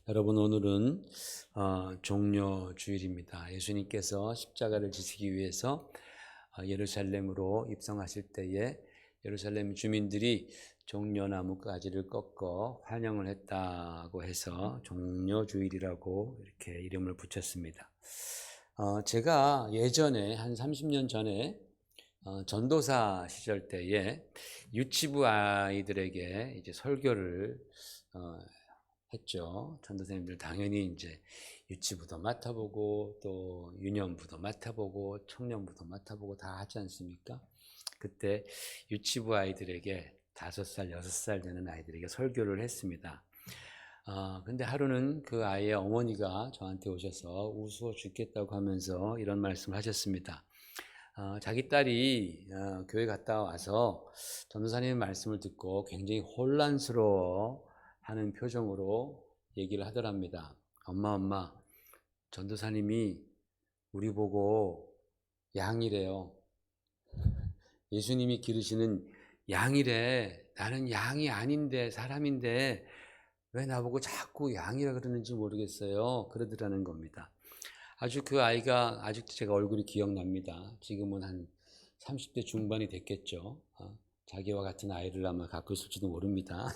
여러분, 오늘은 종려주일입니다. 예수님께서 십자가를 지시기 위해서 예루살렘으로 입성하실 때에 예루살렘 주민들이 종려나무 가지를 꺾어 환영을 했다고 해서 종려주일이라고 이렇게 이름을 붙였습니다. 제가 예전에 한 30년 전에 전도사 시절 때에 유치부 아이들에게 이제 설교를 했죠. 전도사님들 당연히 이제 유치부도 맡아보고 또 유년부도 맡아보고 청년부도 맡아보고 다 하지 않습니까? 그때 유치부 아이들에게 5살, 6살 되는 아이들에게 설교를 했습니다. 근데 하루는 그 아이의 어머니가 저한테 오셔서 우스워 죽겠다고 하면서 이런 말씀을 하셨습니다. 자기 딸이 교회 갔다 와서 전도사님의 말씀을 듣고 굉장히 혼란스러워 하는 표정으로 얘기를 하더랍니다. 엄마, 전도사님이 우리 보고 양이래요. 예수님이 기르시는 양이래. 나는 양이 아닌데 사람인데 왜 나보고 자꾸 양이라 그러는지 모르겠어요. 그러더라는 겁니다. 아주 그 아이가 아직도 제가 얼굴이 기억납니다. 지금은 한 30대 중반이 됐겠죠. 자기와 같은 아이를 아마 갖고 있을지도 모릅니다.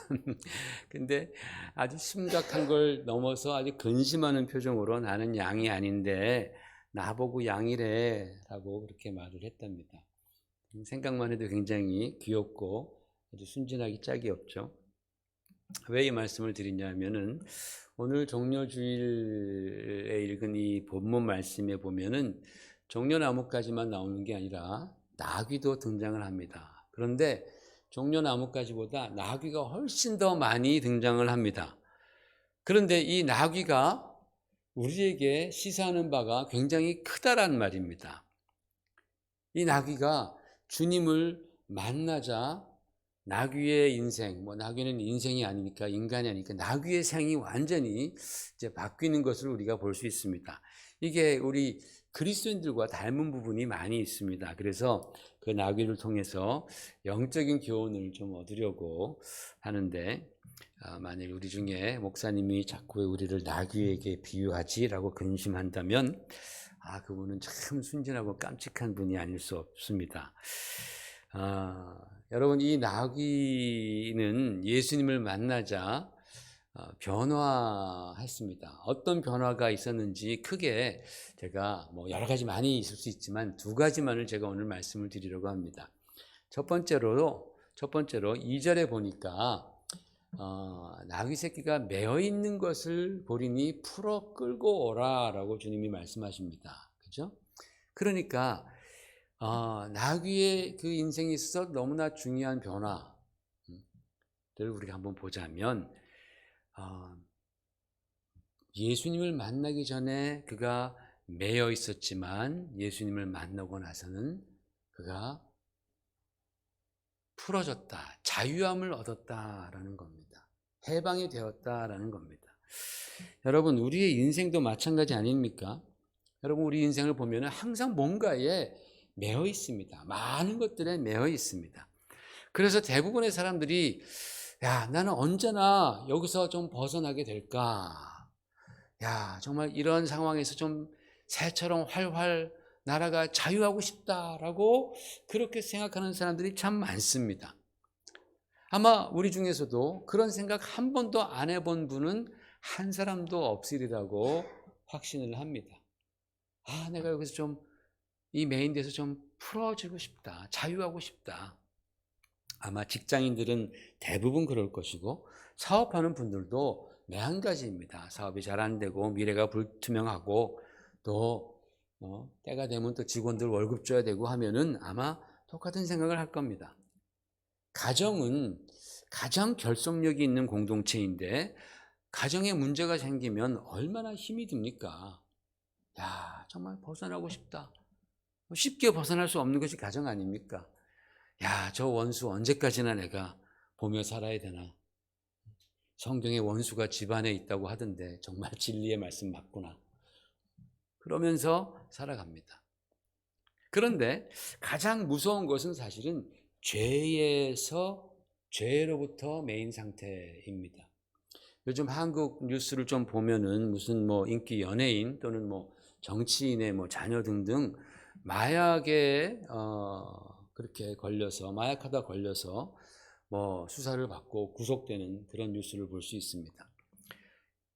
근데 아주 심각한 걸 넘어서 아주 근심하는 표정으로 나는 양이 아닌데 나보고 양이래 라고 그렇게 말을 했답니다. 생각만 해도 굉장히 귀엽고 아주 순진하기 짝이 없죠. 왜 이 말씀을 드리냐면은 오늘 종려주일에 읽은 이 본문 말씀에 보면은 종려나무까지만 나오는 게 아니라 나귀도 등장을 합니다. 그런데 종려나무까지보다 나귀가 훨씬 더 많이 등장을 합니다. 그런데 이 나귀가 우리에게 시사하는 바가 굉장히 크다란 말입니다. 이 나귀가 주님을 만나자 나귀의 인생, 나귀는 인생이 아니니까 인간이 아니니까 나귀의 생이 완전히 이제 바뀌는 것을 우리가 볼 수 있습니다. 이게 우리 그리스도인들과 닮은 부분이 많이 있습니다. 그래서 그 나귀를 통해서 영적인 교훈을 좀 얻으려고 하는데, 만일 우리 중에 목사님이 자꾸 우리를 나귀에게 비유하지라고 근심한다면 그분은 참 순진하고 깜찍한 분이 아닐 수 없습니다. 여러분, 이 나귀는 예수님을 만나자 변화했습니다. 어떤 변화가 있었는지 크게 제가 여러 가지 많이 있을 수 있지만 2가지만을 제가 오늘 말씀을 드리려고 합니다. 첫 번째로 2절에 보니까 나귀 새끼가 매어 있는 것을 보리니 풀어 끌고 오라라고 주님이 말씀하십니다. 그죠? 그러니까 나귀의 그 인생에 있어서 너무나 중요한 변화를 우리가 한번 보자면 예수님을 만나기 전에 그가 매여 있었지만 예수님을 만나고 나서는 그가 풀어졌다, 자유함을 얻었다라는 겁니다. 해방이 되었다라는 겁니다. 여러분, 우리의 인생도 마찬가지 아닙니까? 여러분, 우리 인생을 보면 항상 뭔가에 매여 있습니다. 많은 것들에 매여 있습니다. 그래서 대부분의 사람들이 나는 언제나 여기서 좀 벗어나게 될까? 정말 이런 상황에서 좀 새처럼 활활 날아가 자유하고 싶다라고 그렇게 생각하는 사람들이 참 많습니다. 아마 우리 중에서도 그런 생각 한 번도 안 해본 분은 한 사람도 없으리라고 확신을 합니다. 내가 여기서 좀 이 메인에서 좀 풀어지고 싶다, 자유하고 싶다. 아마 직장인들은 대부분 그럴 것이고 사업하는 분들도 매한가지입니다. 사업이 잘 안 되고 미래가 불투명하고 또 때가 되면 또 직원들 월급 줘야 되고 하면은 아마 똑같은 생각을 할 겁니다. 가정은 가장 결속력이 있는 공동체인데 가정에 문제가 생기면 얼마나 힘이 듭니까? 정말 벗어나고 싶다. 쉽게 벗어날 수 없는 것이 가정 아닙니까? 저 원수 언제까지나 내가 보며 살아야 되나? 성경에 원수가 집안에 있다고 하던데 정말 진리의 말씀 맞구나. 그러면서 살아갑니다. 그런데 가장 무서운 것은 사실은 죄로부터 매인 상태입니다. 요즘 한국 뉴스를 좀 보면은 무슨 뭐 인기 연예인 또는 뭐 정치인의 뭐 자녀 등등 마약에 그렇게 걸려서 마약하다 걸려서 뭐 수사를 받고 구속되는 그런 뉴스를 볼 수 있습니다.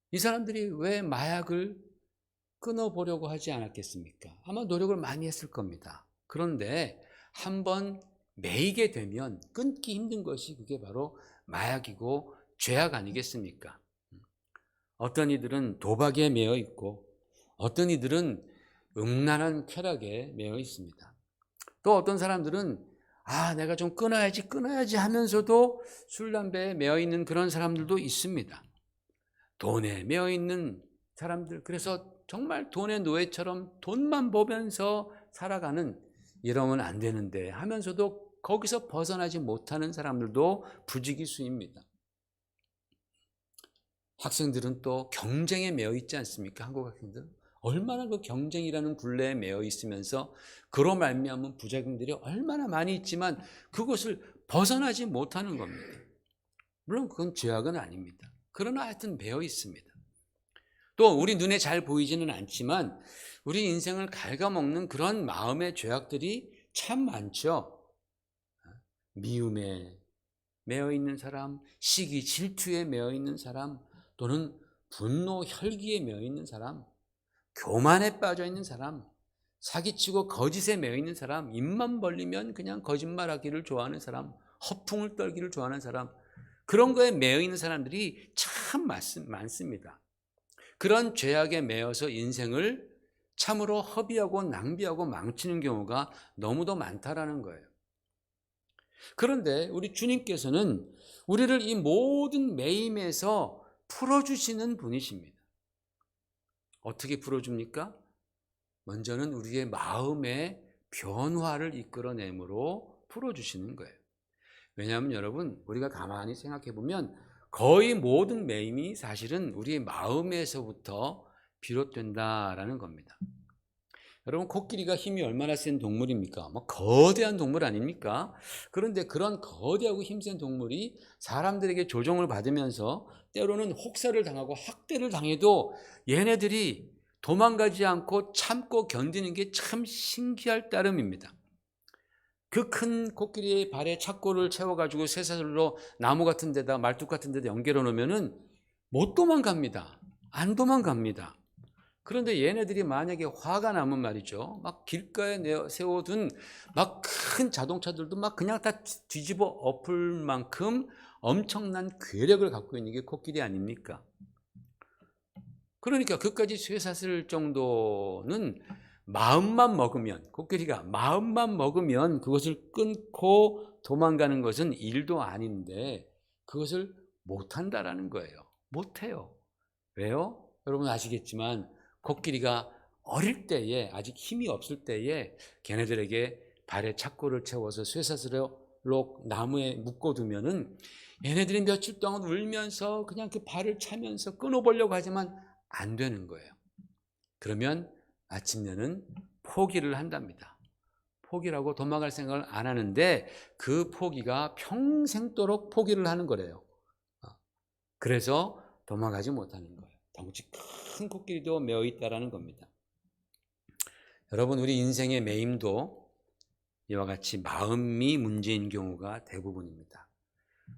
이 사람들이 왜 마약을 끊어보려고 하지 않았겠습니까? 아마 노력을 많이 했을 겁니다. 그런데 한번 매이게 되면 끊기 힘든 것이 그게 바로 마약이고 죄악 아니겠습니까? 어떤 이들은 도박에 매여 있고 어떤 이들은 음란한 쾌락에 매여 있습니다. 또 어떤 사람들은 내가 좀 끊어야지 하면서도 술, 담배에 매여 있는 그런 사람들도 있습니다. 돈에 매여 있는 사람들, 그래서 정말 돈의 노예처럼 돈만 보면서 살아가는, 이러면 안 되는데 하면서도 거기서 벗어나지 못하는 사람들도 부지기수입니다. 학생들은 또 경쟁에 매여 있지 않습니까? 한국 학생들 얼마나 그 경쟁이라는 굴레에 매여 있으면서 그로 말미암은 부작용들이 얼마나 많이 있지만 그것을 벗어나지 못하는 겁니다. 물론 그건 죄악은 아닙니다. 그러나 하여튼 매여 있습니다. 또 우리 눈에 잘 보이지는 않지만 우리 인생을 갉아먹는 그런 마음의 죄악들이 참 많죠. 미움에 매여 있는 사람, 시기, 질투에 매여 있는 사람, 또는 분노, 혈기에 매여 있는 사람, 교만에 빠져 있는 사람, 사기치고 거짓에 매여 있는 사람, 입만 벌리면 그냥 거짓말하기를 좋아하는 사람, 허풍을 떨기를 좋아하는 사람, 그런 거에 매여 있는 사람들이 참 많습니다. 그런 죄악에 매여서 인생을 참으로 허비하고 낭비하고 망치는 경우가 너무도 많다라는 거예요. 그런데 우리 주님께서는 우리를 이 모든 매임에서 풀어주시는 분이십니다. 어떻게 풀어줍니까? 먼저는 우리의 마음의 변화를 이끌어내므로 풀어주시는 거예요. 왜냐하면 여러분, 우리가 가만히 생각해 보면 거의 모든 매임이 사실은 우리의 마음에서부터 비롯된다라는 겁니다. 여러분, 코끼리가 힘이 얼마나 센 동물입니까? 뭐 거대한 동물 아닙니까? 그런데 그런 거대하고 힘센 동물이 사람들에게 조종을 받으면서 때로는 혹사를 당하고 학대를 당해도 얘네들이 도망가지 않고 참고 견디는 게 참 신기할 따름입니다. 그 큰 코끼리의 발에 착고를 채워가지고 쇠사슬로 나무 같은 데다 말뚝 같은 데다 연결해 놓으면은 못 도망갑니다. 안 도망갑니다. 그런데 얘네들이 만약에 화가 나면 말이죠, 막 길가에 세워둔 막 큰 자동차들도 막 그냥 다 뒤집어 엎을 만큼 엄청난 괴력을 갖고 있는 게 코끼리 아닙니까? 그러니까 그까지 쇠사슬 정도는 마음만 먹으면, 코끼리가 마음만 먹으면 그것을 끊고 도망가는 것은 일도 아닌데 그것을 못한다라는 거예요. 못해요. 왜요? 여러분 아시겠지만 코끼리가 어릴 때에, 아직 힘이 없을 때에 걔네들에게 발에 착고를 채워서 쇠사슬로 나무에 묶어두면은 얘네들이 며칠 동안 울면서 그냥 그 발을 차면서 끊어보려고 하지만 안 되는 거예요. 그러면 마침내는 포기를 한답니다. 포기라고 도망갈 생각을 안 하는데 그 포기가 평생도록 포기를 하는 거래요. 그래서 도망가지 못하는 거예요. 덩치 큰 코끼리도 매어 있다라는 겁니다. 여러분, 우리 인생의 매임도 이와 같이 마음이 문제인 경우가 대부분입니다.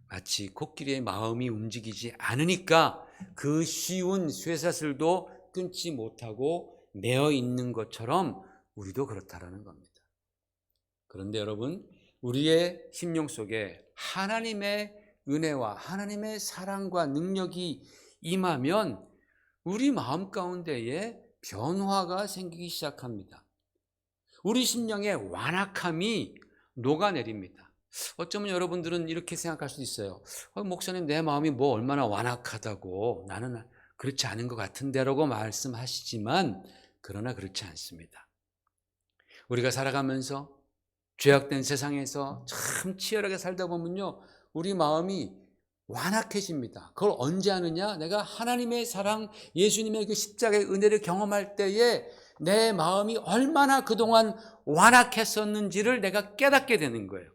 마치 코끼리의 마음이 움직이지 않으니까 그 쉬운 쇠사슬도 끊지 못하고 매어 있는 것처럼 우리도 그렇다라는 겁니다. 그런데 여러분, 우리의 심령 속에 하나님의 은혜와 하나님의 사랑과 능력이 임하면 우리 마음 가운데에 변화가 생기기 시작합니다. 우리 심령의 완악함이 녹아내립니다. 어쩌면 여러분들은 이렇게 생각할 수도 있어요. 목사님, 내 마음이 뭐 얼마나 완악하다고, 나는 그렇지 않은 것 같은데라고 말씀하시지만 그러나 그렇지 않습니다. 우리가 살아가면서 죄악된 세상에서 참 치열하게 살다 보면요, 우리 마음이 완악해집니다. 그걸 언제 하느냐? 내가 하나님의 사랑, 예수님의 그 십자가의 은혜를 경험할 때에 내 마음이 얼마나 그동안 완악했었는지를 내가 깨닫게 되는 거예요.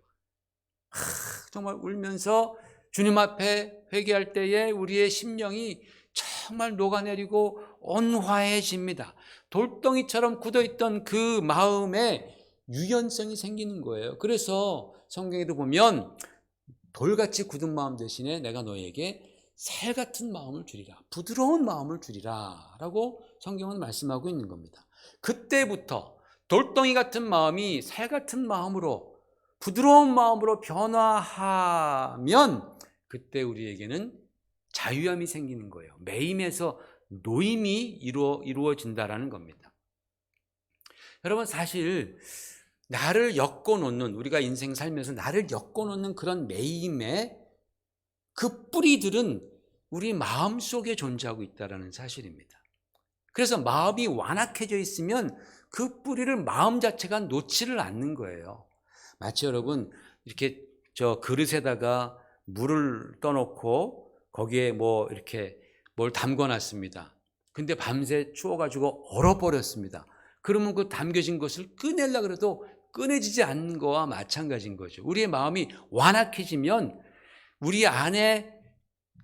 정말 울면서 주님 앞에 회개할 때에 우리의 심령이 정말 녹아내리고 온화해집니다. 돌덩이처럼 굳어있던 그 마음에 유연성이 생기는 거예요. 그래서 성경에도 보면 돌같이 굳은 마음 대신에 내가 너에게 살 같은 마음을 주리라, 부드러운 마음을 주리라 라고 성경은 말씀하고 있는 겁니다. 그때부터 돌덩이 같은 마음이 살 같은 마음으로, 부드러운 마음으로 변화하면 그때 우리에게는 자유함이 생기는 거예요. 매임에서 노임이 이루어진다라는 겁니다. 여러분, 사실 나를 엮어놓는, 우리가 인생 살면서 나를 엮어놓는 그런 매임의 그 뿌리들은 우리 마음 속에 존재하고 있다는 사실입니다. 그래서 마음이 완악해져 있으면 그 뿌리를 마음 자체가 놓지를 않는 거예요. 마치 여러분 이렇게 저 그릇에다가 물을 떠놓고 거기에 뭐 이렇게 뭘 담궈놨습니다. 근데 밤새 추워가지고 얼어버렸습니다. 그러면 그 담겨진 것을 꺼내려고 해도 꺼내지지 않는 거와 마찬가지인 거죠. 우리의 마음이 완악해지면 우리 안에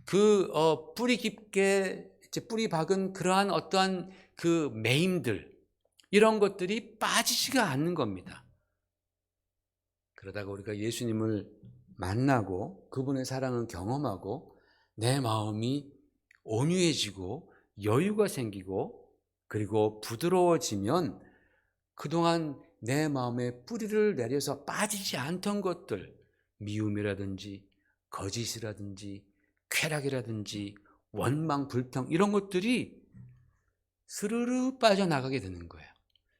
그 뿌리 깊게 뿌리 박은 그러한 어떠한 그 매임들, 이런 것들이 빠지지가 않는 겁니다. 그러다가 우리가 예수님을 만나고 그분의 사랑을 경험하고 내 마음이 온유해지고 여유가 생기고 그리고 부드러워지면 그동안 내 마음에 뿌리를 내려서 빠지지 않던 것들, 미움이라든지 거짓이라든지 쾌락이라든지 원망, 불평, 이런 것들이 스르르 빠져나가게 되는 거예요.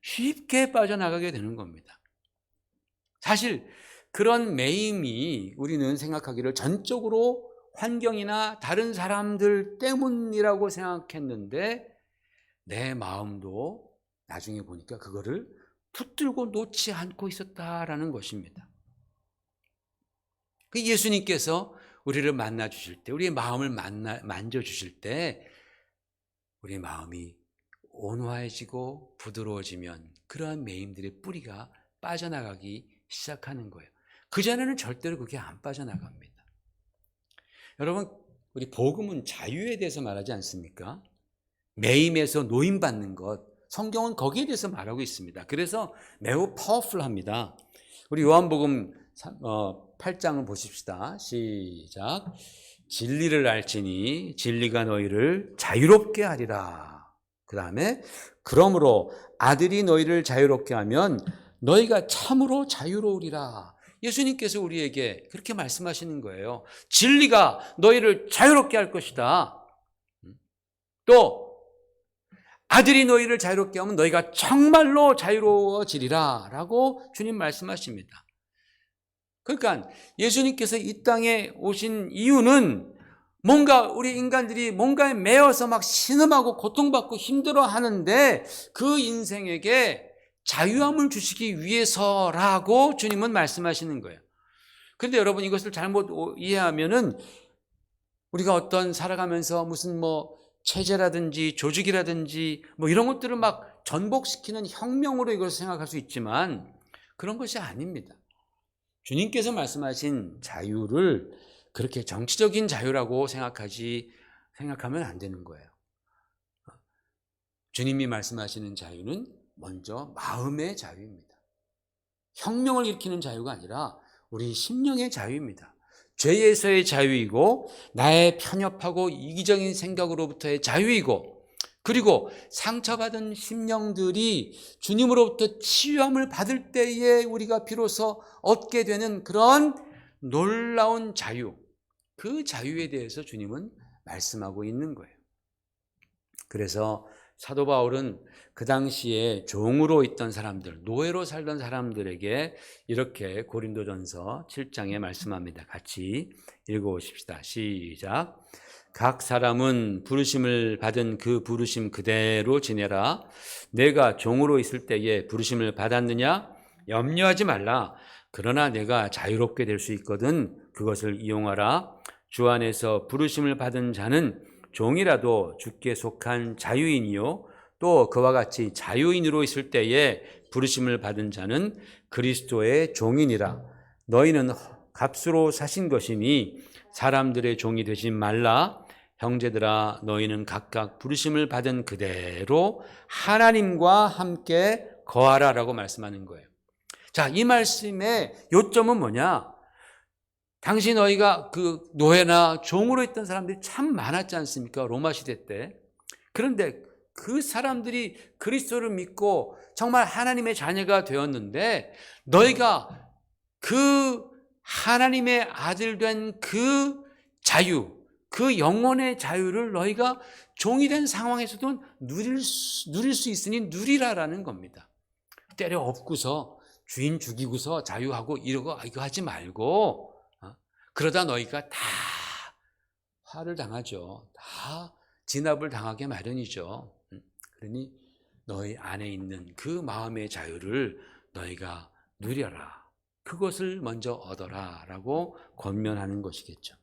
쉽게 빠져나가게 되는 겁니다. 사실 그런 매임이 우리는 생각하기를 전적으로 환경이나 다른 사람들 때문이라고 생각했는데 내 마음도 나중에 보니까 그거를 붙들고 놓지 않고 있었다라는 것입니다. 그 예수님께서 우리를 만나 주실 때, 우리의 마음을 만져 주실 때 우리 마음이 온화해지고 부드러워지면 그러한 매임들의 뿌리가 빠져나가기 시작하는 거예요. 그전에는 절대로 그게 안 빠져나갑니다. 여러분, 우리 복음은 자유에 대해서 말하지 않습니까? 매임에서 노임받는 것, 성경은 거기에 대해서 말하고 있습니다. 그래서 매우 파워풀합니다. 우리 요한복음 8장을 보십시다. 시작. 진리를 알지니 진리가 너희를 자유롭게 하리라. 그 다음에 그러므로 아들이 너희를 자유롭게 하면 너희가 참으로 자유로우리라. 예수님께서 우리에게 그렇게 말씀하시는 거예요. 진리가 너희를 자유롭게 할 것이다. 또 아들이 너희를 자유롭게 하면 너희가 정말로 자유로워지리라 라고 주님 말씀하십니다. 그러니까 예수님께서 이 땅에 오신 이유는 뭔가 우리 인간들이 뭔가에 매여서 막 신음하고 고통받고 힘들어 하는데 그 인생에게 자유함을 주시기 위해서라고 주님은 말씀하시는 거예요. 그런데 여러분, 이것을 잘못 이해하면은 우리가 어떤 살아가면서 무슨 뭐 체제라든지 조직이라든지 뭐 이런 것들을 막 전복시키는 혁명으로 이것을 생각할 수 있지만 그런 것이 아닙니다. 주님께서 말씀하신 자유를 그렇게 정치적인 자유라고 생각하면 안 되는 거예요. 주님이 말씀하시는 자유는 먼저 마음의 자유입니다. 혁명을 일으키는 자유가 아니라 우리 심령의 자유입니다. 죄에서의 자유이고 나의 편협하고 이기적인 생각으로부터의 자유이고 그리고 상처받은 심령들이 주님으로부터 치유함을 받을 때에 우리가 비로소 얻게 되는 그런 놀라운 자유, 그 자유에 대해서 주님은 말씀하고 있는 거예요. 그래서 사도 바울은 그 당시에 종으로 있던 사람들, 노예로 살던 사람들에게 이렇게 고린도전서 7장에 말씀합니다. 같이 읽어보십시다. 시작. 각 사람은 부르심을 받은 그 부르심 그대로 지내라. 내가 종으로 있을 때에 부르심을 받았느냐? 염려하지 말라. 그러나 내가 자유롭게 될 수 있거든 그것을 이용하라. 주 안에서 부르심을 받은 자는 종이라도 주께 속한 자유인이요 또 그와 같이 자유인으로 있을 때에 부르심을 받은 자는 그리스도의 종이니라. 너희는 값으로 사신 것이니 사람들의 종이 되지 말라. 형제들아 너희는 각각 부르심을 받은 그대로 하나님과 함께 거하라라고 말씀하는 거예요. 자, 이 말씀의 요점은 뭐냐? 당시 너희가 그 노예나 종으로 있던 사람들이 참 많았지 않습니까? 로마 시대 때. 그런데 그 사람들이 그리스도를 믿고 정말 하나님의 자녀가 되었는데 너희가 그 하나님의 아들 된 그 자유, 그 영혼의 자유를 너희가 종이 된 상황에서도 누릴 수 있으니 누리라라는 겁니다. 때려 엎고서 주인 죽이고서 자유하고 이거 하지 말고 그러다 너희가 다 화를 당하죠. 다 진압을 당하게 마련이죠. 그러니 너희 안에 있는 그 마음의 자유를 너희가 누려라. 그것을 먼저 얻어라 라고 권면하는 것이겠죠.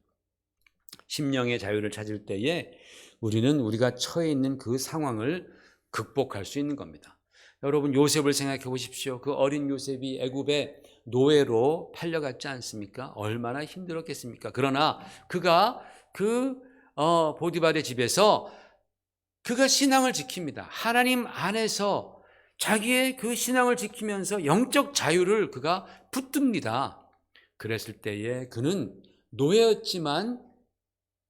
심령의 자유를 찾을 때에 우리는 우리가 처해 있는 그 상황을 극복할 수 있는 겁니다. 여러분 요셉을 생각해 보십시오. 그 어린 요셉이 애굽에 노예로 팔려갔지 않습니까? 얼마나 힘들었겠습니까? 그러나 그가 그 보디발의 집에서 그가 신앙을 지킵니다. 하나님 안에서 자기의 그 신앙을 지키면서 영적 자유를 그가 붙듭니다. 그랬을 때에 그는 노예였지만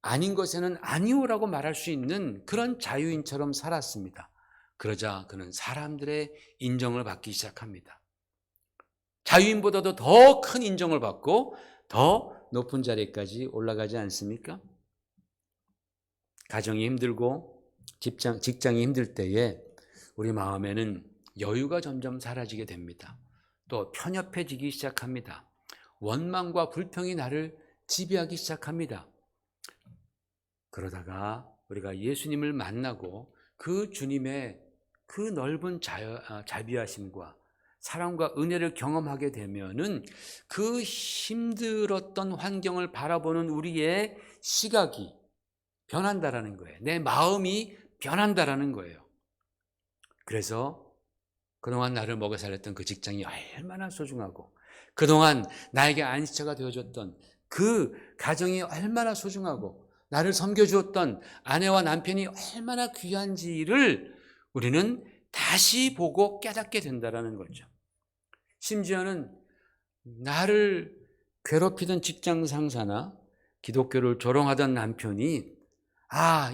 아닌 것에는 아니오라고 말할 수 있는 그런 자유인처럼 살았습니다. 그러자 그는 사람들의 인정을 받기 시작합니다. 자유인보다도 더 큰 인정을 받고 더 높은 자리까지 올라가지 않습니까? 가정이 힘들고 직장이 힘들 때에 우리 마음에는 여유가 점점 사라지게 됩니다. 또 편협해지기 시작합니다. 원망과 불평이 나를 지배하기 시작합니다. 그러다가 우리가 예수님을 만나고 그 주님의 그 넓은 자비하심과 사랑과 은혜를 경험하게 되면은 그 힘들었던 환경을 바라보는 우리의 시각이 변한다라는 거예요. 내 마음이 변한다라는 거예요. 그래서 그동안 나를 먹여 살렸던 그 직장이 얼마나 소중하고 그동안 나에게 안식처가 되어줬던 그 가정이 얼마나 소중하고 나를 섬겨주었던 아내와 남편이 얼마나 귀한지를 우리는 다시 보고 깨닫게 된다는 거죠. 심지어는 나를 괴롭히던 직장 상사나 기독교를 조롱하던 남편이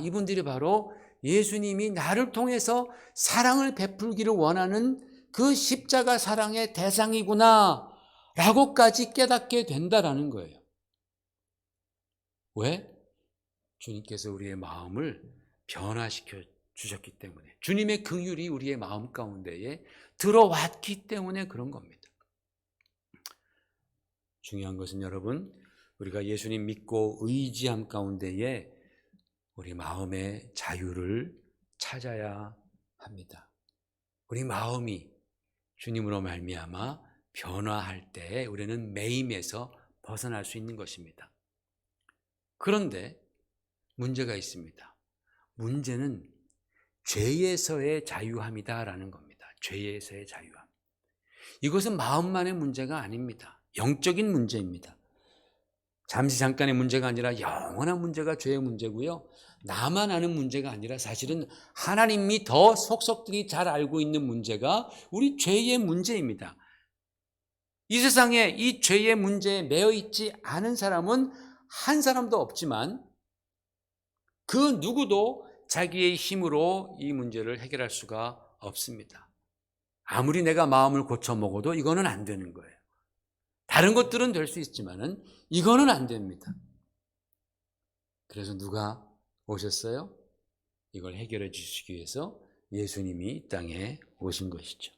이분들이 바로 예수님이 나를 통해서 사랑을 베풀기를 원하는 그 십자가 사랑의 대상이구나 라고까지 깨닫게 된다는 거예요. 왜? 주님께서 우리의 마음을 변화시켜 주셨기 때문에, 주님의 긍휼이 우리의 마음 가운데에 들어왔기 때문에 그런 겁니다. 중요한 것은 여러분, 우리가 예수님 믿고 의지함 가운데에 우리 마음의 자유를 찾아야 합니다. 우리 마음이 주님으로 말미암아 변화할 때 우리는 매임에서 벗어날 수 있는 것입니다. 그런데 문제가 있습니다. 문제는 죄에서의 자유함이다라는 겁니다. 죄에서의 자유함. 이것은 마음만의 문제가 아닙니다. 영적인 문제입니다. 잠깐의 문제가 아니라 영원한 문제가 죄의 문제고요. 나만 아는 문제가 아니라 사실은 하나님이 더 속속들이 잘 알고 있는 문제가 우리 죄의 문제입니다. 이 세상에 이 죄의 문제에 매여 있지 않은 사람은 한 사람도 없지만 그 누구도 자기의 힘으로 이 문제를 해결할 수가 없습니다. 아무리 내가 마음을 고쳐 먹어도 이거는 안 되는 거예요. 다른 것들은 될 수 있지만은 이거는 안 됩니다. 그래서 누가 오셨어요? 이걸 해결해 주시기 위해서 예수님이 이 땅에 오신 것이죠.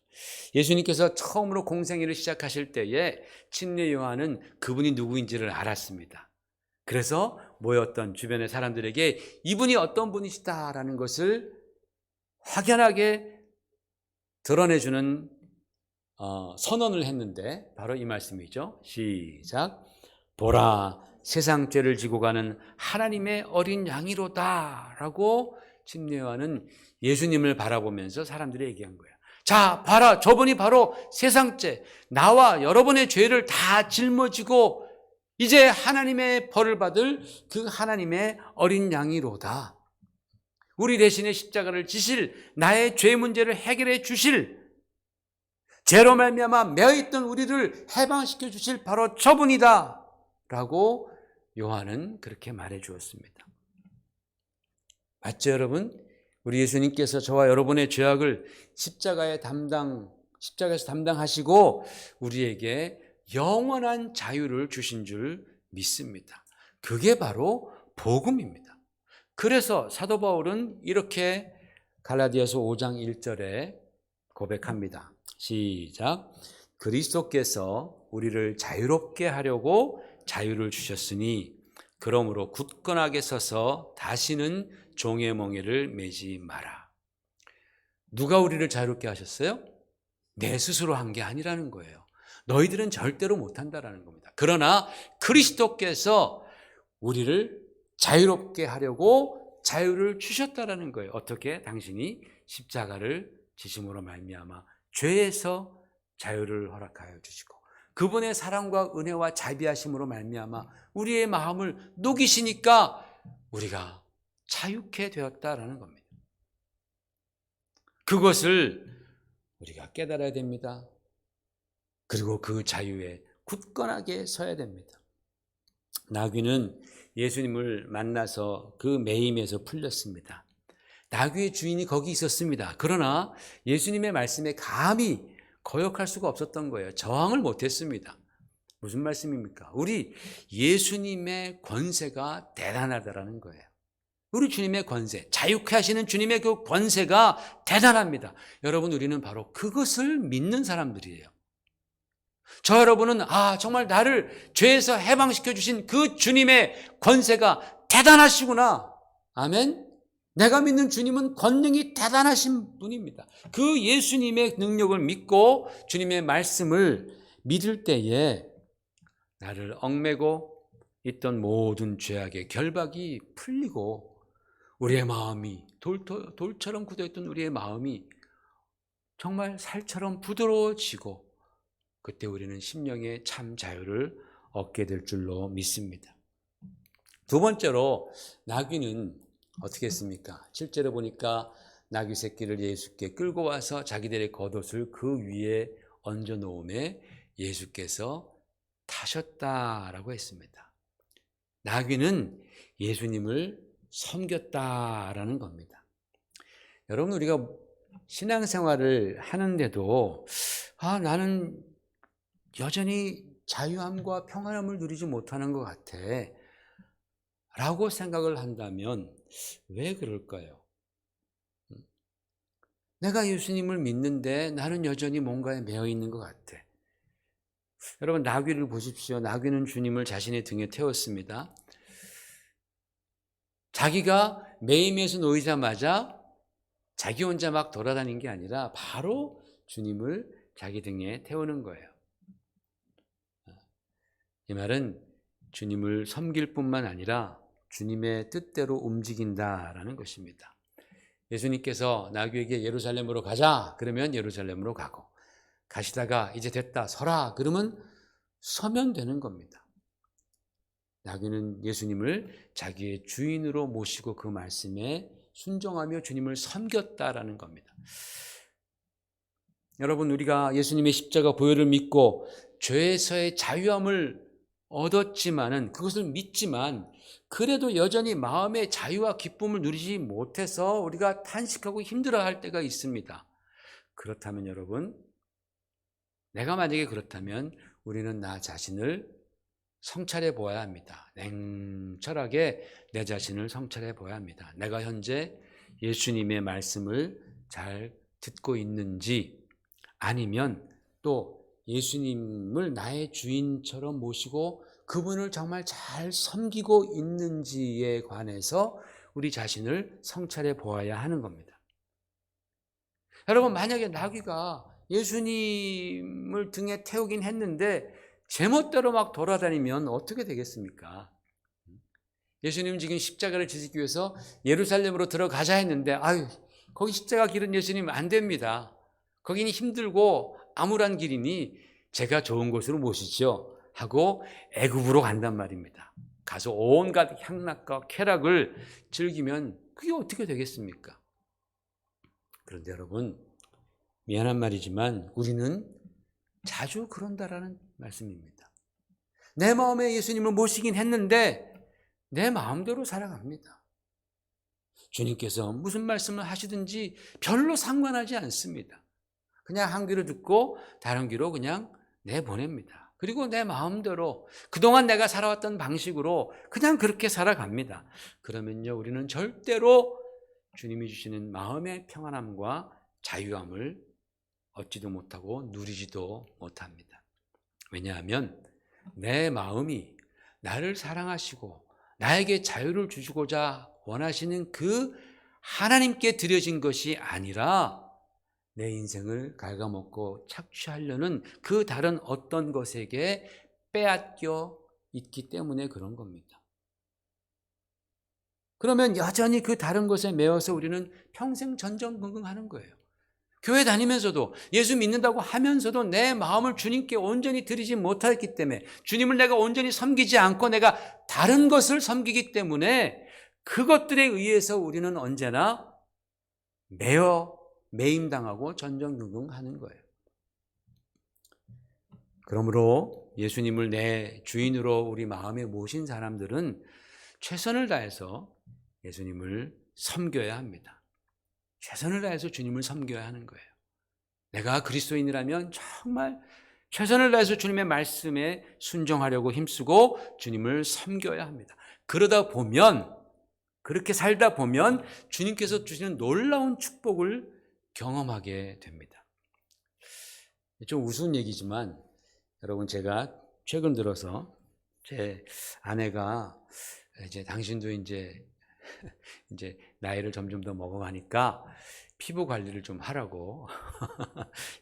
예수님께서 처음으로 공생애를 시작하실 때에 침례 요한은 그분이 누구인지를 알았습니다. 그래서 모였던 주변의 사람들에게 이분이 어떤 분이시다라는 것을 확연하게 드러내주는 선언을 했는데 바로 이 말씀이죠. 시작. 보라, 세상 죄를 지고 가는 하나님의 어린 양이로다 라고 침례 요한은 예수님을 바라보면서 사람들이 얘기한 거예요. 자, 봐라, 저분이 바로 세상 죄, 나와 여러분의 죄를 다 짊어지고 이제 하나님의 벌을 받을 그 하나님의 어린 양이로다. 우리 대신에 십자가를 지실, 나의 죄 문제를 해결해 주실, 죄로 말미암아 매어있던 우리를 해방시켜 주실 바로 저분이다 라고 요한은 그렇게 말해 주었습니다. 맞죠, 여러분? 우리 예수님께서 저와 여러분의 죄악을 십자가에서 담당하시고 우리에게 영원한 자유를 주신 줄 믿습니다. 그게 바로 복음입니다. 그래서 사도 바울은 이렇게 갈라디아서 5장 1절에 고백합니다. 시작. 그리스도께서 우리를 자유롭게 하려고 자유를 주셨으니 그러므로 굳건하게 서서 다시는 종의 멍에를 매지 마라. 누가 우리를 자유롭게 하셨어요? 내 스스로 한 게 아니라는 거예요. 너희들은 절대로 못한다라는 겁니다. 그러나 그리스도께서 우리를 자유롭게 하려고 자유를 주셨다라는 거예요. 어떻게? 당신이 십자가를 지심으로 말미암아 죄에서 자유를 허락하여 주시고 그분의 사랑과 은혜와 자비하심으로 말미암아 우리의 마음을 녹이시니까 우리가 자유케 되었다라는 겁니다. 그것을 우리가 깨달아야 됩니다. 그리고 그 자유에 굳건하게 서야 됩니다. 나귀는 예수님을 만나서 그 매임에서 풀렸습니다. 나귀의 주인이 거기 있었습니다. 그러나 예수님의 말씀에 감히 거역할 수가 없었던 거예요. 저항을 못했습니다. 무슨 말씀입니까? 우리 예수님의 권세가 대단하다라는 거예요. 우리 주님의 권세, 자유케 하시는 주님의 그 권세가 대단합니다. 여러분, 우리는 바로 그것을 믿는 사람들이에요. 저 여러분은 정말 나를 죄에서 해방시켜 주신 그 주님의 권세가 대단하시구나. 아멘. 내가 믿는 주님은 권능이 대단하신 분입니다. 그 예수님의 능력을 믿고 주님의 말씀을 믿을 때에 나를 얽매고 있던 모든 죄악의 결박이 풀리고 우리의 마음이 돌처럼 굳어있던 우리의 마음이 정말 살처럼 부드러워지고 그때 우리는 심령의 참 자유를 얻게 될 줄로 믿습니다. 두 번째로 나귀는 어떻게 했습니까? 실제로 보니까 나귀 새끼를 예수께 끌고 와서 자기들의 겉옷을 그 위에 얹어 놓음에 예수께서 타셨다라고 했습니다. 나귀는 예수님을 섬겼다라는 겁니다. 여러분, 우리가 신앙생활을 하는데도 나는 여전히 자유함과 평안함을 누리지 못하는 것 같아 라고 생각을 한다면 왜 그럴까요? 내가 예수님을 믿는데 나는 여전히 뭔가에 매여 있는 것 같아. 여러분, 나귀를 보십시오. 나귀는 주님을 자신의 등에 태웠습니다. 자기가 매임에서 놓이자마자 자기 혼자 막 돌아다닌 게 아니라 바로 주님을 자기 등에 태우는 거예요. 이 말은 주님을 섬길 뿐만 아니라 주님의 뜻대로 움직인다라는 것입니다. 예수님께서 나귀에게 예루살렘으로 가자 그러면 예루살렘으로 가고, 가시다가 이제 됐다 서라 그러면 서면 되는 겁니다. 나귀는 예수님을 자기의 주인으로 모시고 그 말씀에 순종하며 주님을 섬겼다라는 겁니다. 여러분, 우리가 예수님의 십자가 보혈을 믿고 죄에서의 자유함을 얻었지만은, 그것을 믿지만 그래도 여전히 마음의 자유와 기쁨을 누리지 못해서 우리가 탄식하고 힘들어할 때가 있습니다. 그렇다면 여러분, 내가 만약에 그렇다면 우리는 나 자신을 성찰해 보아야 합니다. 냉철하게 내 자신을 성찰해 보아야 합니다. 내가 현재 예수님의 말씀을 잘 듣고 있는지, 아니면 또 예수님을 나의 주인처럼 모시고 그분을 정말 잘 섬기고 있는지에 관해서 우리 자신을 성찰해 보아야 하는 겁니다. 여러분, 만약에 나귀가 예수님을 등에 태우긴 했는데 제멋대로 막 돌아다니면 어떻게 되겠습니까? 예수님 지금 십자가를 지시기 위해서 예루살렘으로 들어가자 했는데 거기 십자가 길은 예수님 안 됩니다. 거기는 힘들고 암울한 길이니 제가 좋은 곳으로 모시죠. 하고 애굽으로 간단 말입니다. 가서 온갖 향락과 쾌락을 즐기면 그게 어떻게 되겠습니까? 그런데 여러분, 미안한 말이지만 우리는 자주 그런다라는 말씀입니다. 내 마음에 예수님을 모시긴 했는데 내 마음대로 살아갑니다. 주님께서 무슨 말씀을 하시든지 별로 상관하지 않습니다. 그냥 한 귀로 듣고 다른 귀로 그냥 내보냅니다. 그리고 내 마음대로 그동안 내가 살아왔던 방식으로 그냥 그렇게 살아갑니다. 그러면요, 우리는 절대로 주님이 주시는 마음의 평안함과 자유함을 얻지도 못하고 누리지도 못합니다. 왜냐하면 내 마음이 나를 사랑하시고 나에게 자유를 주시고자 원하시는 그 하나님께 드려진 것이 아니라 내 인생을 갉아먹고 착취하려는 그 다른 어떤 것에게 빼앗겨 있기 때문에 그런 겁니다. 그러면 여전히 그 다른 것에 매여서 우리는 평생 전전긍긍하는 거예요. 교회 다니면서도 예수 믿는다고 하면서도 내 마음을 주님께 온전히 드리지 못했기 때문에, 주님을 내가 온전히 섬기지 않고 내가 다른 것을 섬기기 때문에 그것들에 의해서 우리는 언제나 매임당하고 전전긍긍하는 거예요. 그러므로 예수님을 내 주인으로 우리 마음에 모신 사람들은 최선을 다해서 예수님을 섬겨야 합니다. 최선을 다해서 주님을 섬겨야 하는 거예요. 내가 그리스도인이라면 정말 최선을 다해서 주님의 말씀에 순종하려고 힘쓰고 주님을 섬겨야 합니다. 그러다 보면, 그렇게 살다 보면 주님께서 주시는 놀라운 축복을 경험하게 됩니다. 좀 우스운 얘기지만 여러분, 제가 최근 들어서 제 아내가 당신도 이제 나이를 점점 더 먹어가니까 피부 관리를 좀 하라고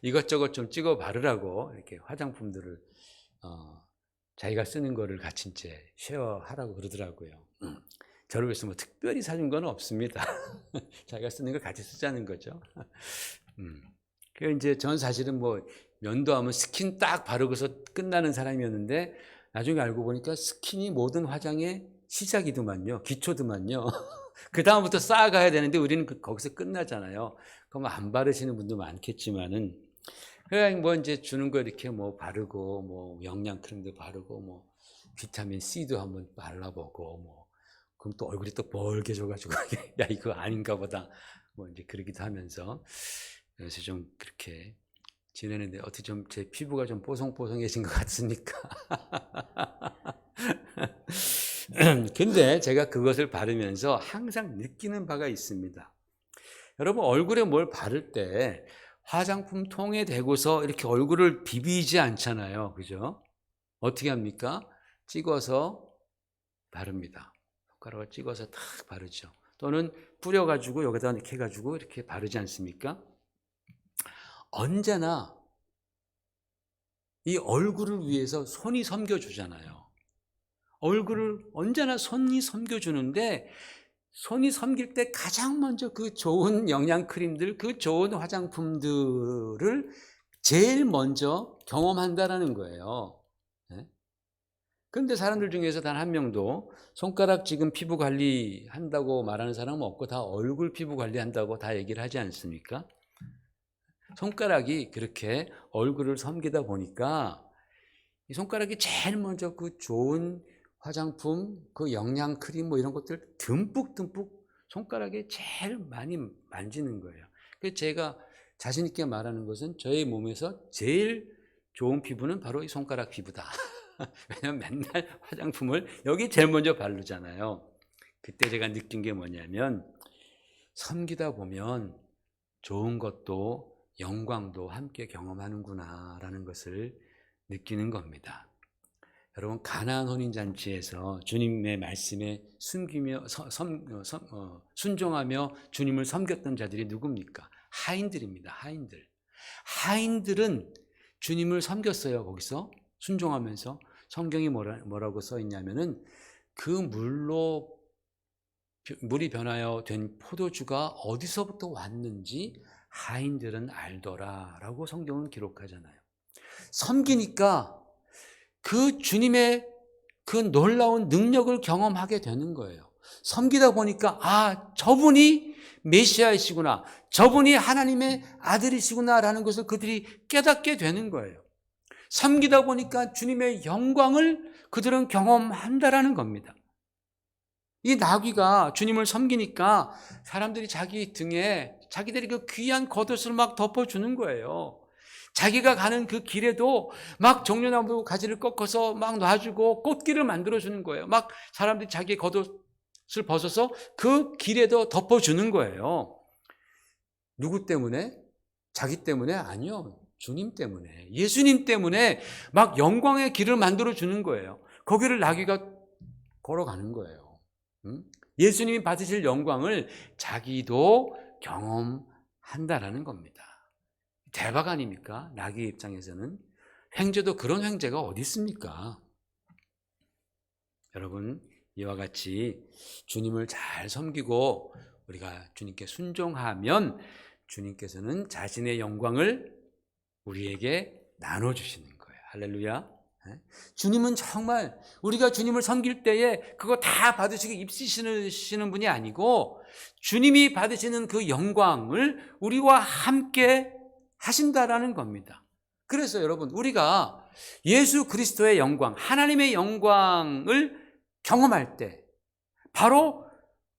이것저것 좀 찍어 바르라고 이렇게 화장품들을 자기가 쓰는 거를 같이 이제 쉐어하라고 그러더라고요. 저를 위해서 뭐 특별히 사준 건 없습니다. 자기가 쓰는 걸 같이 쓰자는 거죠. 그래서 이제 전 사실은 뭐 면도하면 스킨 딱 바르고서 끝나는 사람이었는데 나중에 알고 보니까 스킨이 모든 화장의 시작이더만요. 기초더만요. 그 다음부터 쌓아가야 되는데 우리는 거기서 끝나잖아요. 그럼 안 바르시는 분도 많겠지만은, 그냥 뭐 이제 주는 거 이렇게 뭐 바르고, 뭐 영양크림도 바르고, 뭐 비타민 C도 한번 발라보고, 뭐 그럼 또 얼굴이 또 벌게져가지고 야, 이거 아닌가 보다, 뭐 이제 그러기도 하면서, 그래서 좀 그렇게 지내는데 어떻게 좀 제 피부가 좀 뽀송뽀송해진 것 같습니까? 근데 제가 그것을 바르면서 항상 느끼는 바가 있습니다. 여러분, 얼굴에 뭘 바를 때 화장품 통에 대고서 이렇게 얼굴을 비비지 않잖아요. 그죠? 어떻게 합니까? 찍어서 바릅니다. 손가락을 찍어서 탁 바르죠. 또는 뿌려가지고 여기다 이렇게 해가지고 이렇게 바르지 않습니까? 언제나 이 얼굴을 위해서 손이 섬겨주잖아요. 얼굴을 언제나 손이 섬겨주는데, 손이 섬길 때 가장 먼저 그 좋은 영양크림들, 그 좋은 화장품들을 제일 먼저 경험한다라는 거예요. 그런데 사람들 중에서 단 한 명도 손가락 지금 피부 관리한다고 말하는 사람은 없고 다 얼굴 피부 관리한다고 다 얘기를 하지 않습니까? 손가락이 그렇게 얼굴을 섬기다 보니까 이 손가락이 제일 먼저 그 좋은 화장품, 그 영양크림 뭐 이런 것들 듬뿍 손가락에 제일 많이 만지는 거예요. 그래서 제가 자신 있게 말하는 것은 저의 몸에서 제일 좋은 피부는 바로 이 손가락 피부다. 왜냐하면 맨날 화장품을 여기 제일 먼저 바르잖아요. 그때 제가 느낀 게 뭐냐면, 섬기다 보면 좋은 것도 영광도 함께 경험하는구나 라는 것을 느끼는 겁니다. 여러분, 가나안 혼인잔치에서 주님의 말씀에 순종하며 주님을 섬겼던 자들이 누굽니까? 하인들입니다. 하인들은 주님을 섬겼어요. 거기서 순종하면서. 성경이 뭐라고 써 있냐면은, 그 물이 변하여 된 포도주가 어디서부터 왔는지 하인들은 알더라 라고 성경은 기록하잖아요. 섬기니까 그 주님의 그 놀라운 능력을 경험하게 되는 거예요. 섬기다 보니까 저분이 메시아이시구나, 저분이 하나님의 아들이시구나라는 것을 그들이 깨닫게 되는 거예요. 섬기다 보니까 주님의 영광을 그들은 경험한다라는 겁니다. 이 나귀가 주님을 섬기니까 사람들이 자기 등에 자기들이 그 귀한 겉옷을 막 덮어주는 거예요. 자기가 가는 그 길에도 막 종려나무 가지를 꺾어서 막 놔주고 꽃길을 만들어주는 거예요. 막 사람들이 자기의 겉옷을 벗어서 그 길에도 덮어주는 거예요. 누구 때문에? 자기 때문에? 아니요. 주님 때문에, 예수님 때문에 막 영광의 길을 만들어주는 거예요. 거기를 나귀가 걸어가는 거예요. 예수님이 받으실 영광을 자기도 경험한다라는 겁니다. 대박 아닙니까? 나귀 입장에서는. 횡재도 그런 횡재가 어디 있습니까? 여러분, 이와 같이 주님을 잘 섬기고 우리가 주님께 순종하면 주님께서는 자신의 영광을 우리에게 나눠주시는 거예요. 할렐루야. 주님은 정말 우리가 주님을 섬길 때에 그거 다 받으시기 입쓰시는 분이 아니고 주님이 받으시는 그 영광을 우리와 함께 하신다라는 겁니다. 그래서 여러분, 우리가 예수 그리스도의 영광, 하나님의 영광을 경험할 때 바로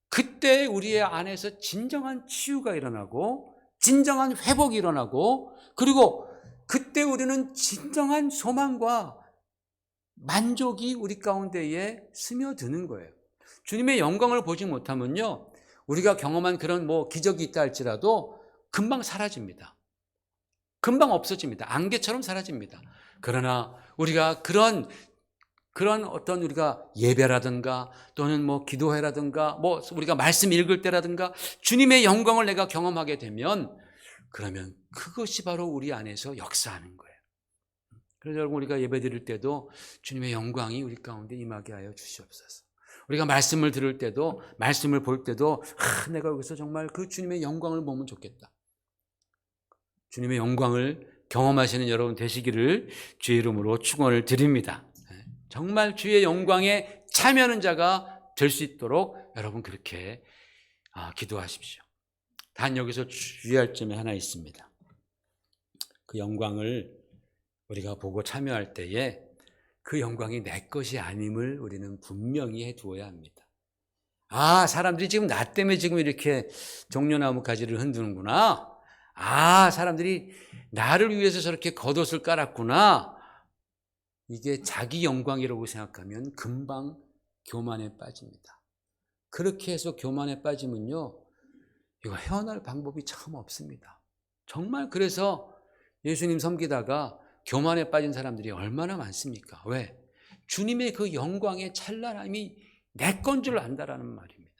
그때 우리의 안에서 진정한 치유가 일어나고 진정한 회복이 일어나고, 그리고 그때 우리는 진정한 소망과 만족이 우리 가운데에 스며드는 거예요. 주님의 영광을 보지 못하면요, 우리가 경험한 그런 기적이 있다 할지라도 금방 사라집니다. 금방 없어집니다. 안개처럼 사라집니다. 그러나 우리가 그런 어떤 우리가 예배라든가 또는 기도회라든가 우리가 말씀 읽을 때라든가 주님의 영광을 내가 경험하게 되면, 그러면 그것이 바로 우리 안에서 역사하는 거예요. 그래서 여러분, 우리가 예배 드릴 때도 주님의 영광이 우리 가운데 임하게 하여 주시옵소서. 우리가 말씀을 들을 때도, 말씀을 볼 때도 내가 여기서 정말 그 주님의 영광을 보면 좋겠다. 주님의 영광을 경험하시는 여러분 되시기를 주의 이름으로 축원을 드립니다. 정말 주의 영광에 참여하는 자가 될 수 있도록 여러분 그렇게 기도하십시오. 단 여기서 주의할 점이 하나 있습니다. 그 영광을 우리가 보고 참여할 때에 그 영광이 내 것이 아님을 우리는 분명히 해두어야 합니다. 사람들이 지금 나 때문에 지금 이렇게 종려나무 가지를 흔드는구나. 사람들이 나를 위해서 저렇게 겉옷을 깔았구나. 이게 자기 영광이라고 생각하면 금방 교만에 빠집니다. 그렇게 해서 교만에 빠지면요, 이거 헤어날 방법이 참 없습니다. 정말. 그래서 예수님 섬기다가 교만에 빠진 사람들이 얼마나 많습니까? 왜? 주님의 그 영광의 찬란함이 내 건 줄 안다라는 말입니다.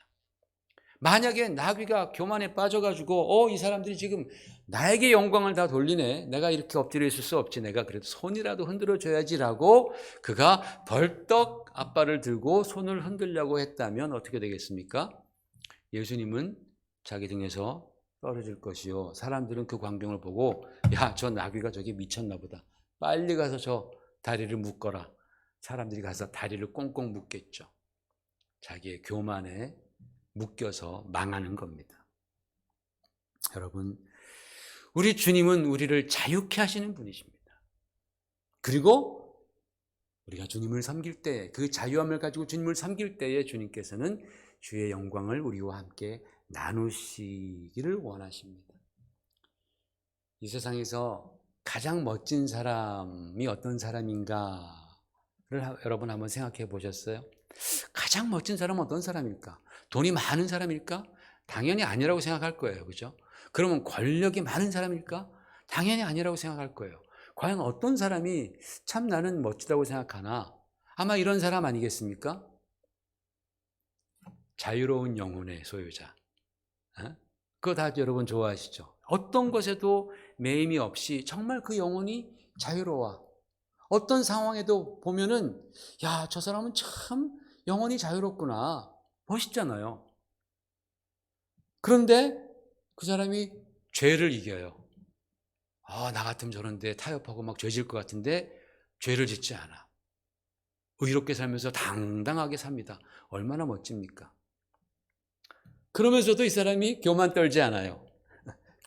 만약에 나귀가 교만에 빠져가지고 이 사람들이 지금 나에게 영광을 다 돌리네, 내가 이렇게 엎드려 있을 수 없지, 내가 그래도 손이라도 흔들어 줘야지라고 그가 벌떡 앞발을 들고 손을 흔들려고 했다면 어떻게 되겠습니까? 예수님은 자기 등에서 떨어질 것이요, 사람들은 그 광경을 보고 저 나귀가 저기 미쳤나 보다, 빨리 가서 저 다리를 묶어라. 사람들이 가서 다리를 꽁꽁 묶겠죠. 자기의 교만에 묶여서 망하는 겁니다. 여러분, 우리 주님은 우리를 자유케 하시는 분이십니다. 그리고 우리가 주님을 섬길 때, 그 자유함을 가지고 주님을 섬길 때에 주님께서는 주의 영광을 우리와 함께 나누시기를 원하십니다. 이 세상에서 가장 멋진 사람이 어떤 사람인가를 여러분 한번 생각해 보셨어요? 가장 멋진 사람은 어떤 사람일까? 돈이 많은 사람일까? 당연히 아니라고 생각할 거예요. 그죠? 그러면 권력이 많은 사람일까? 당연히 아니라고 생각할 거예요. 과연 어떤 사람이 참 나는 멋지다고 생각하나? 아마 이런 사람 아니겠습니까? 자유로운 영혼의 소유자. 그거 다 여러분 좋아하시죠? 어떤 것에도 매임이 없이 정말 그 영혼이 자유로워. 어떤 상황에도 보면은 저 사람은 참 영혼이 자유롭구나. 멋있잖아요. 그런데 그 사람이 죄를 이겨요. 나 같으면 저런데 타협하고 막 죄질 것 같은데 죄를 짓지 않아. 의롭게 살면서 당당하게 삽니다. 얼마나 멋집니까? 그러면서도 이 사람이 교만 떨지 않아요.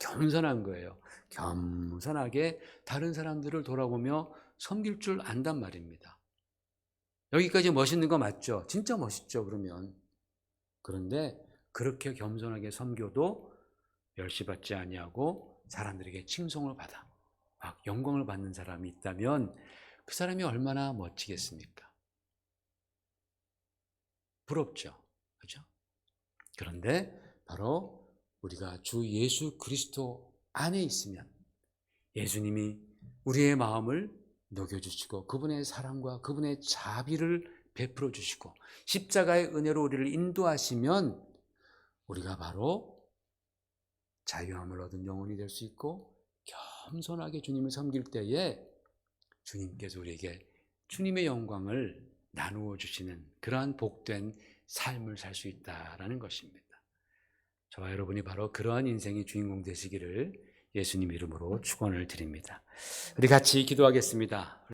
겸손한 거예요. 겸손하게 다른 사람들을 돌아보며 섬길 줄 안단 말입니다. 여기까지 멋있는 거 맞죠? 진짜 멋있죠, 그러면. 그런데 그렇게 겸손하게 섬겨도 멸시받지 아니하고 사람들에게 칭송을 받아 막 영광을 받는 사람이 있다면 그 사람이 얼마나 멋지겠습니까? 부럽죠. 그죠? 그런데 바로 우리가 주 예수 그리스도 안에 있으면 예수님이 우리의 마음을 녹여주시고 그분의 사랑과 그분의 자비를 베풀어 주시고 십자가의 은혜로 우리를 인도하시면 우리가 바로 자유함을 얻은 영혼이 될 수 있고 겸손하게 주님을 섬길 때에 주님께서 우리에게 주님의 영광을 나누어 주시는 그러한 복된 삶을 살 수 있다라는 것입니다. 저와 여러분이 바로 그러한 인생의 주인공 되시기를 예수님 이름으로 축원을 드립니다. 우리 같이 기도하겠습니다.